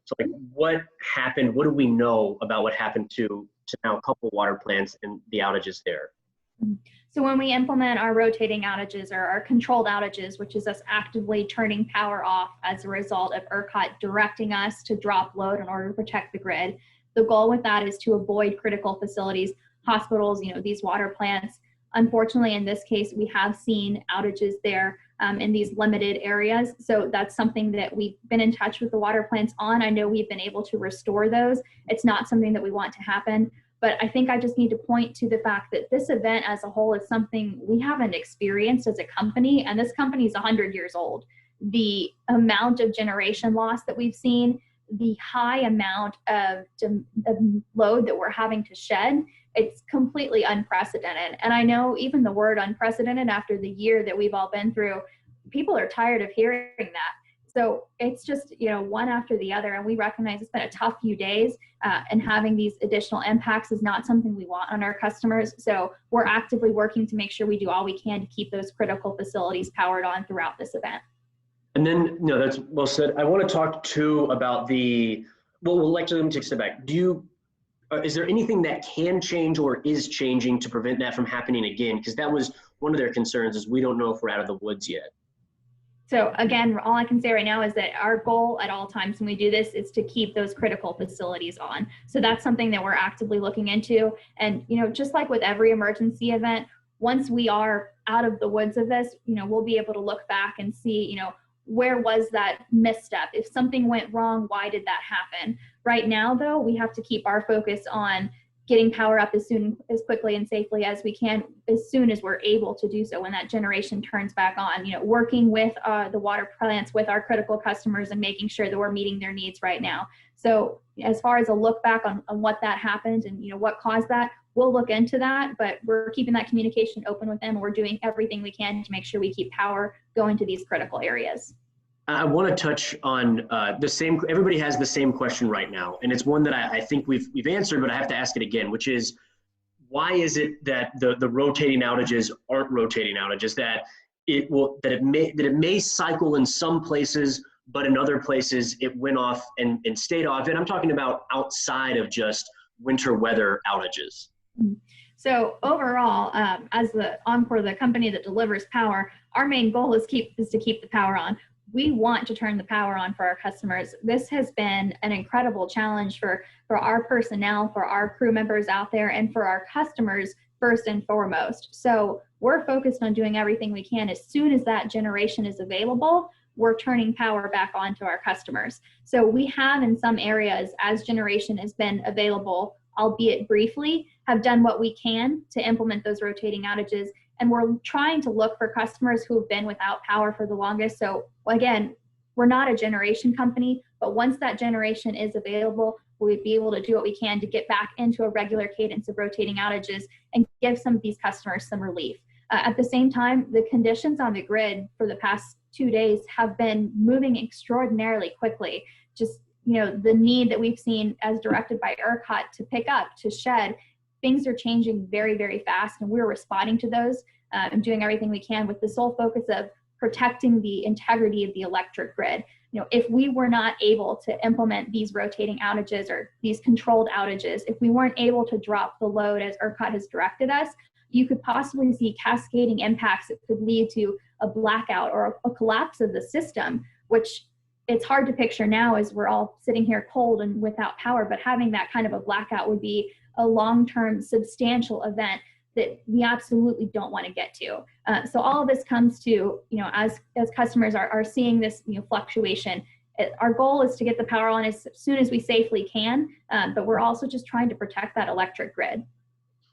So like what happened, what do we know about what happened to now a couple water plants and the outages there? So when we implement our rotating outages or our controlled outages, which is us actively turning power off as a result of ERCOT directing us to drop load in order to protect the grid, the goal with that is to avoid critical facilities, hospitals, these water plants. Unfortunately, in this case, we have seen outages there in these limited areas. So that's something that we've been in touch with the water plants on. I know we've been able to restore those. It's not something that we want to happen. But I think I just need to point to the fact that this event as a whole is something we haven't experienced as a company, and this company is 100 years old. The amount of generation loss that we've seen, the high amount of load that we're having to shed, it's completely unprecedented. And I know even the word unprecedented after the year that we've all been through, people are tired of hearing that. So it's just, one after the other. And we recognize it's been a tough few days and having these additional impacts is not something we want on our customers. So we're actively working to make sure we do all we can to keep those critical facilities powered on throughout this event. And then, no, that's well said. I want to talk too about actually, let me take a step back. Is there anything that can change or is changing to prevent that from happening again? Because that was one of their concerns, is we don't know if we're out of the woods yet. So again, all I can say right now is that our goal at all times when we do this is to keep those critical facilities on. So that's something that we're actively looking into. And, just like with every emergency event, once we are out of the woods of this, we'll be able to look back and see, where was that misstep? If something went wrong, why did that happen? Right now, though, we have to keep our focus on getting power up as quickly and safely as we can, as soon as we're able to do so when that generation turns back on, working with the water plants, with our critical customers and making sure that we're meeting their needs right now. So as far as a look back on what that happened and, what caused that, we'll look into that, but we're keeping that communication open with them. We're doing everything we can to make sure we keep power going to these critical areas. I want to touch on everybody has the same question right now. And it's one that I think we've answered, but I have to ask it again, which is, why is it that the rotating outages aren't rotating outages, that it may cycle in some places, but in other places it went off and stayed off? And I'm talking about outside of just winter weather outages. So overall, as the Oncor, the company that delivers power, our main goal is to keep the power on. We want to turn the power on for our customers. This has been an incredible challenge for our personnel, for our crew members out there, and for our customers first and foremost. So we're focused on doing everything we can. As soon as that generation is available, we're turning power back on to our customers. So we have in some areas, as generation has been available, albeit briefly, have done what we can to implement those rotating outages. And we're trying to look for customers who have been without power for the longest. So again, we're not a generation company, but once that generation is available, we'll be able to do what we can to get back into a regular cadence of rotating outages and give some of these customers some relief. At the same time, the conditions on the grid for the past 2 days have been moving extraordinarily quickly. Just, the need that we've seen as directed by ERCOT to pick up, to shed, things are changing very, very fast, and we're responding to those and doing everything we can with the sole focus of protecting the integrity of the electric grid. If we were not able to implement these rotating outages or these controlled outages, if we weren't able to drop the load as ERCOT has directed us, you could possibly see cascading impacts that could lead to a blackout or a collapse of the system, which it's hard to picture now as we're all sitting here cold and without power, but having that kind of a blackout would be a long-term substantial event that we absolutely don't want to get to. So all of this comes to, as customers are seeing this fluctuation, our goal is to get the power on as soon as we safely can, but we're also just trying to protect that electric grid.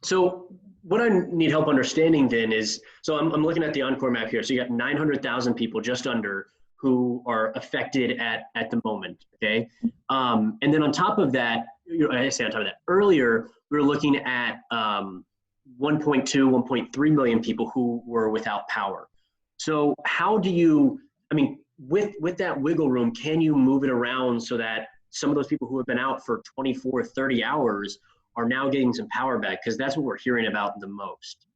So what I need help understanding then is, so I'm looking at the Oncor map here. So you got 900,000 people, just under, who are affected at the moment, okay? And then on top of that, I say on top of that, earlier we were looking at 1.3 million people who were without power. So how do you, with that wiggle room, can you move it around so that some of those people who have been out for 24, 30 hours are now getting some power back? Because that's what we're hearing about the most.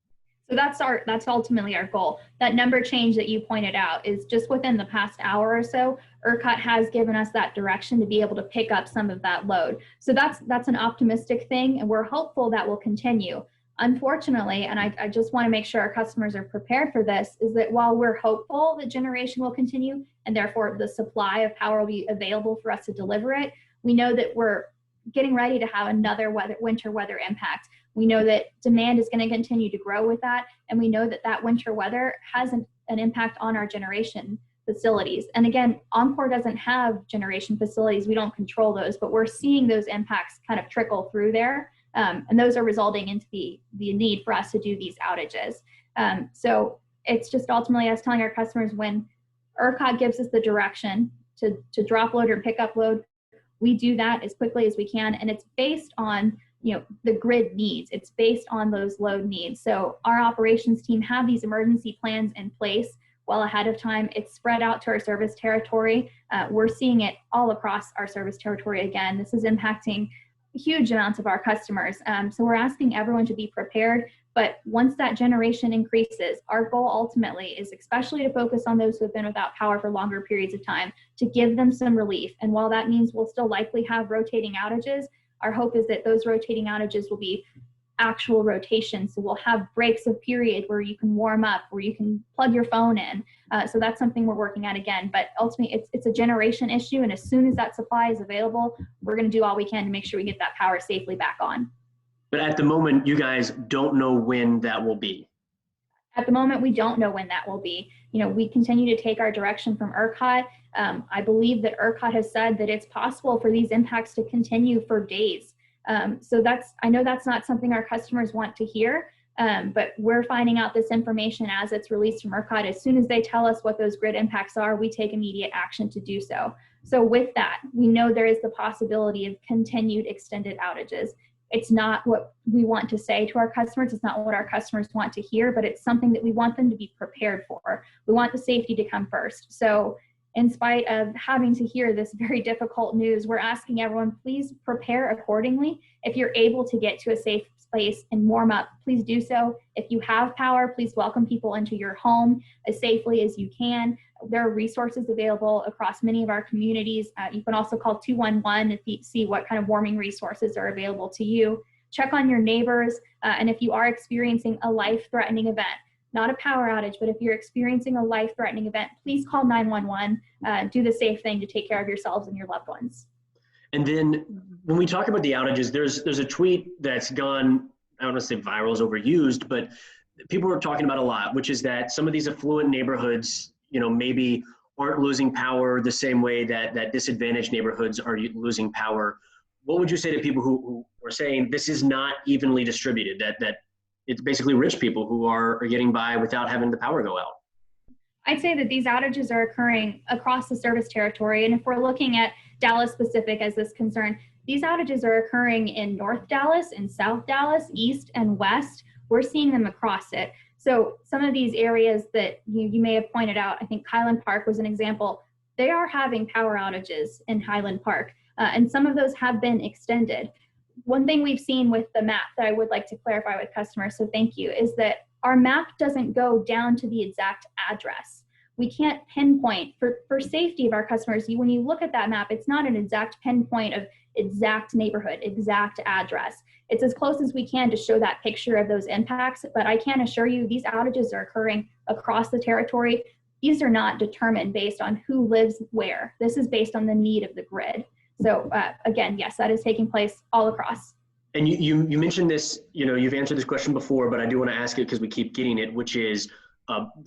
So that's ultimately our goal. That number change that you pointed out is just within the past hour or so. ERCOT has given us that direction to be able to pick up some of that load. So that's an optimistic thing, and we're hopeful that will continue. Unfortunately, and I just want to make sure our customers are prepared for this, is that while we're hopeful that generation will continue and therefore the supply of power will be available for us to deliver it, we know that we're getting ready to have another winter weather impact. We know that demand is going to continue to grow with that, and we know that that winter weather has an impact on our generation facilities. And again, Oncor doesn't have generation facilities. We don't control those, but we're seeing those impacts kind of trickle through there. And those are resulting into the need for us to do these outages. So it's just ultimately us telling our customers, when ERCOT gives us the direction to drop load or pick up load, we do that as quickly as we can. And it's based on, the grid needs. It's based on those load needs. So our operations team have these emergency plans in place well ahead of time. It's spread out to our service territory. We're seeing it all across our service territory. Again, this is impacting huge amounts of our customers. So we're asking everyone to be prepared. But once that generation increases, our goal ultimately is especially to focus on those who have been without power for longer periods of time, to give them some relief. And while that means we'll still likely have rotating outages, our hope is that those rotating outages will be actual rotation. So we'll have breaks of period where you can warm up, where you can plug your phone in. So that's something we're working at again. But ultimately, it's a generation issue. And as soon as that supply is available, we're going to do all we can to make sure we get that power safely back on. But at the moment, you guys don't know when that will be. At the moment, we don't know when that will be. We continue to take our direction from ERCOT. I believe that ERCOT has said that it's possible for these impacts to continue for days. So I know that's not something our customers want to hear, but we're finding out this information as it's released from ERCOT. As soon as they tell us what those grid impacts are, we take immediate action to do so. So with that, we know there is the possibility of continued extended outages. It's not what we want to say to our customers. It's not what our customers want to hear, but it's something that we want them to be prepared for. We want the safety to come first. So in spite of having to hear this very difficult news, we're asking everyone, please prepare accordingly. If you're able to get to a safe place and warm up, please do so. If you have power, please welcome people into your home as safely as you can. There are resources available across many of our communities. You can also call 211 if you see what kind of warming resources are available to you. Check on your neighbors, and if you are experiencing a life-threatening event, not a power outage, but if you're experiencing a life-threatening event, please call 911. Do the safe thing to take care of yourselves and your loved ones. And then when we talk about the outages, there's a tweet that's gone, I don't want to say viral is overused, but people are talking about a lot, which is that some of these affluent neighborhoods, maybe aren't losing power the same way that disadvantaged neighborhoods are losing power. What would you say to people who are saying this is not evenly distributed, that it's basically rich people who are getting by without having the power go out? I'd say that these outages are occurring across the service territory. And if we're looking at Dallas specific as this concern, these outages are occurring in North Dallas and South Dallas, East and West. We're seeing them across it. So some of these areas that you may have pointed out, I think Highland Park was an example, they are having power outages in Highland Park, and some of those have been extended. One thing we've seen with the map that I would like to clarify with customers, so thank you, is that our map doesn't go down to the exact address. We can't pinpoint, for safety of our customers, when you look at that map, it's not an exact pinpoint of exact neighborhood, exact address. It's as close as we can to show that picture of those impacts, but I can assure you these outages are occurring across the territory. These are not determined based on who lives where. This is based on the need of the grid. So again, yes, that is taking place all across. And you mentioned this, you've answered this question before, but I do want to ask it because we keep getting it, which is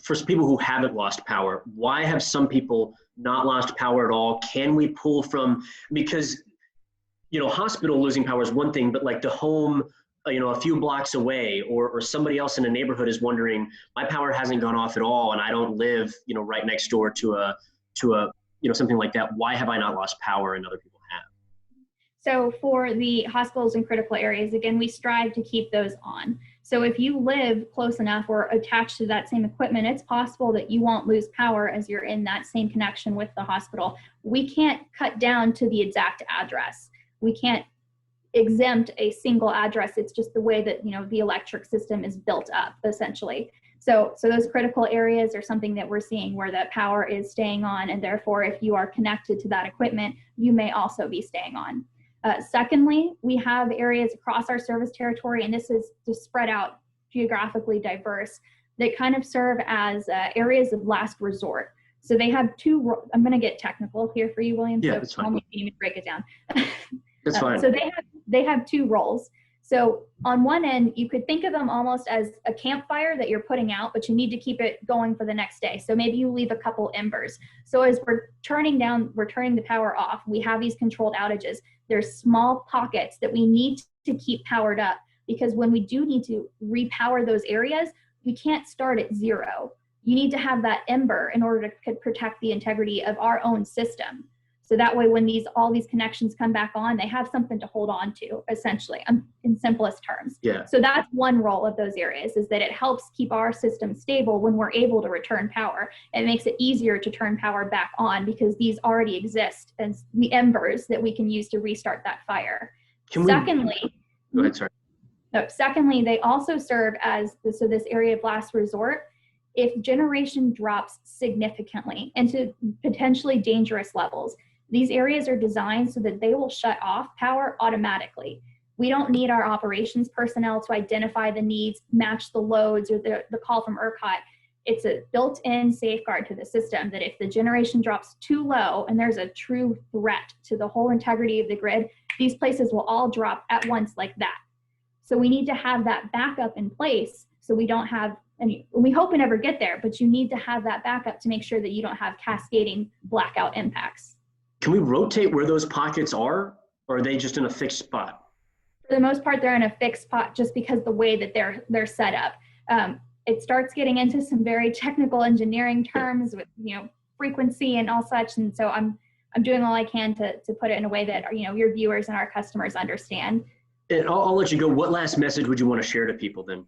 for people who haven't lost power, why have some people not lost power at all? Can we pull from, because hospital losing power is one thing, but like the home, a few blocks away, or somebody else in a neighborhood is wondering, my power hasn't gone off at all, and I don't live, right next door to a something like that. Why have I not lost power and other people have? So for the hospitals and critical areas, again, we strive to keep those on. So if you live close enough or attached to that same equipment, it's possible that you won't lose power as you're in that same connection with the hospital. We can't cut down to the exact address. We can't exempt a single address. It's just the way that the electric system is built up, essentially. So those critical areas are something that we're seeing where that power is staying on, and therefore if you are connected to that equipment, you may also be staying on. Secondly, we have areas across our service territory, and this is just spread out geographically diverse, that kind of serve as areas of last resort. So they have two, I'm going to get technical here for you, William. Yeah, so that's fine. me to break it down. That's fine. So they have two roles. So on one end, you could think of them almost as a campfire that you're putting out, but you need to keep it going for the next day. So maybe you leave a couple embers. So as we're turning the power off, we have these controlled outages. There's small pockets that we need to keep powered up, because when we do need to repower those areas, we can't start at zero. You need to have that ember in order to protect the integrity of our own system. So that way, when all these connections come back on, they have something to hold on to, essentially, in simplest terms. Yeah. So that's one role of those areas, is that it helps keep our system stable when we're able to return power. It makes it easier to turn power back on because these already exist as the embers that we can use to restart that fire. Secondly, go ahead, sorry. Secondly, they also serve as this area of last resort. If generation drops significantly into potentially dangerous levels, these areas are designed so that they will shut off power automatically. We don't need our operations personnel to identify the needs, match the loads, or the call from ERCOT. It's a built-in safeguard to the system that if the generation drops too low and there's a true threat to the whole integrity of the grid, these places will all drop at once like that. So we need to have that backup in place so we don't have any, we hope we never get there, but you need to have that backup to make sure that you don't have cascading blackout impacts. Can we rotate where those pockets are, or are they just in a fixed spot? For the most part, they're in a fixed spot just because the way that they're set up. It starts getting into some very technical engineering terms with frequency and all such, and so I'm doing all I can to put it in a way that your viewers and our customers understand. And I'll let you go. What last message would you want to share to people then?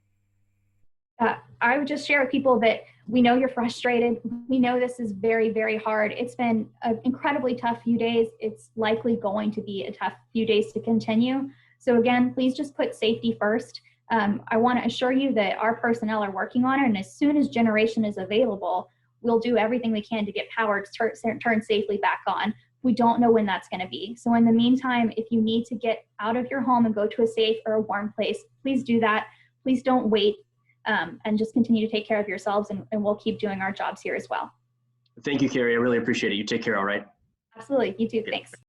I would just share with people that we know you're frustrated. We know this is very, very hard. It's been an incredibly tough few days. It's likely going to be a tough few days to continue. So again, please just put safety first. I want to assure you that our personnel are working on it, and as soon as generation is available, we'll do everything we can to get power to turn safely back on. We don't know when that's going to be. So in the meantime, if you need to get out of your home and go to a safe or a warm place, please do that. Please don't wait. And just continue to take care of yourselves, and we'll keep doing our jobs here as well. Thank you, Carrie. I really appreciate it. You take care, all right? Absolutely. You too. Thanks.